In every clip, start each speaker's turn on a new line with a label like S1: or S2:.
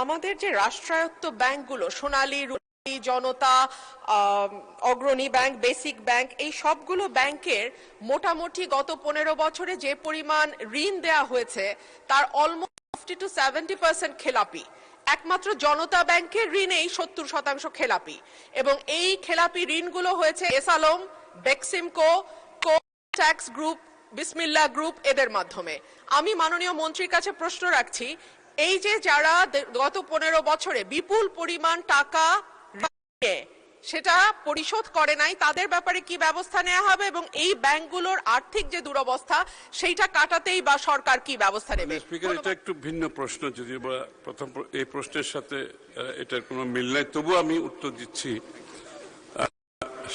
S1: আমাদের যে রাষ্ট্রায়ত্ত ব্যাংকগুলো সোনালী, রূপালী, জনতা, অগ্রণী ব্যাংক, বেসিক ব্যাংক, এই সবগুলো ব্যাংকের মোটামুটি গত 15 বছরে যে পরিমাণ ঋণ দেয়া হয়েছে তার অলমোস্ট 50 to 70% খেলাপি। একমাত্র জনতা ব্যাংকের ঋণেই 70% খেলাপি, এবং এই খেলাপি ঋণগুলো হয়েছে S Alam, Beximco, tax group, বিসমিল্লাহ গ্রুপ এদের মাধ্যমে। আমি মাননীয় মন্ত্রীর কাছে প্রশ্ন রাখছি, এই যে যারা গত 15 বছরে বিপুল পরিমাণ টাকা সেটা পরিশোধ করে নাই, তাদের ব্যাপারে কি ব্যবস্থা নেওয়া হবে, এবং এই ব্যাংকগুলোর আর্থিক যে দুরবস্থা সেইটা কাটাতেই বা সরকার কি ব্যবস্থা নেবে?
S2: স্পিকার, এটা একটু ভিন্ন প্রশ্ন, যদি প্রথম এই প্রশ্নের সাথে এটার কোনো মিল নাই, তবুও আমি উত্তর দিচ্ছি।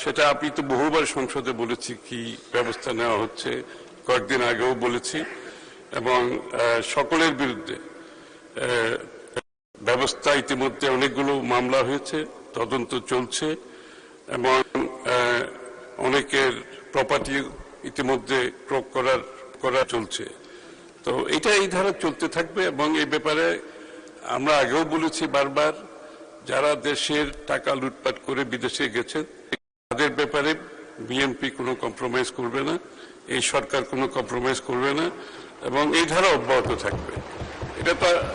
S2: সেটা আমি তো বহুবার সংসদে বলেছি কি ব্যবস্থা নেওয়া হচ্ছে, কয়েকদিন আগেও বলেছি, এবং সকলের বিরুদ্ধে ব্যবস্থা ইতিমধ্যে অনেকগুলো মামলা হয়েছে, তদন্ত চলছে, এবং অনেকের প্রপার্টি ইতিমধ্যে ক্রয় করা চলছে। তো এটা এই ধারা চলতে থাকবে, এবং এই ব্যাপারে আমরা আগেও বলেছি বারবার, যারা দেশের টাকা লুটপাট করে বিদেশে গেছেন তাদের ব্যাপারে বিএনপি কোনো কম্প্রোমাইজ করবে না, এই সরকার কোনো কম্প্রোমাইজ করবে না, এবং এই ধারা অব্যাহত থাকবে।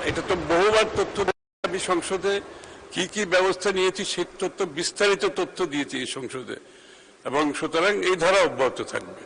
S2: এটা তো বহুবার তথ্য আমি সংসদে কি কি ব্যবস্থা নিয়েছি সেই তথ্য, বিস্তারিত তথ্য দিয়েছি এই সংসদে, এবং সুতরাং এই ধারা অব্যাহত থাকবে।